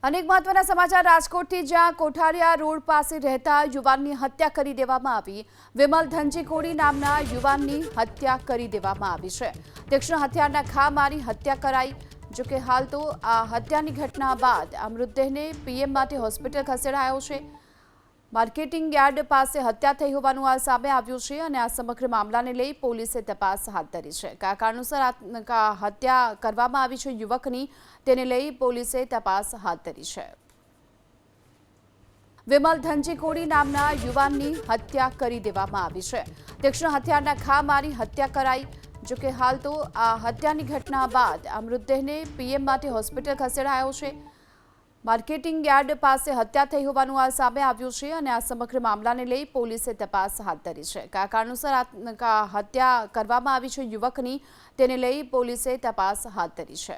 अनेक महत्वना समाचार राजकोटથી જ્યાં કોઠારિયા રોડ પાસે રહેતા યુવાનની હત્યા કરી દેવામાં આવી। વિમલ ધનજી કોડી નામના યુવાનની હત્યા કરી દેવામાં આવી છે। તીક્ષ્ણ હથિયારના ઘા મારી હત્યા કરાઈ। જો કે હાલ તો આ હત્યાની ઘટના બાદ આ મૃતદેહને પીએમ માટે હોસ્પિટલ ખસેડાયો છે। માર્કેટિંગ યાર્ડ પાસે હત્યા થઈ હોવાનું આ સામે આવ્યું છે અને આ સમગ્ર મામલાને લઈ પોલીસે તપાસ હાથ ધરી છે। કયા કારણોસર હત્યા કરવામાં આવી છે યુવકની તેને લઈ પોલીસે તપાસ હાથ ધરી છે। વિમલ ધનજી કોડી નામના યુવાનની હત્યા કરી દેવામાં આવી છે। તીક્ષ્ણ હથિયારના ઘા મારી હત્યા કરાઈ। જો કે હાલ તો આ હત્યાની ઘટના બાદ આ મૃતદેહને પીએમ માટે હોસ્પિટલ ખસેડાયો છે। માર્કેટિંગ યાર્ડ પાસે હત્યા થઈ હોવાનું આ સામે આવ્યું છે અને આ સમગ્ર મામલાને લઈ પોલીસે તપાસ હાથ ધરી છે। કયા કારણોસર હત્યા કરવામાં આવી છે યુવકની તેને લઈ પોલીસે તપાસ હાથ ધરી છે।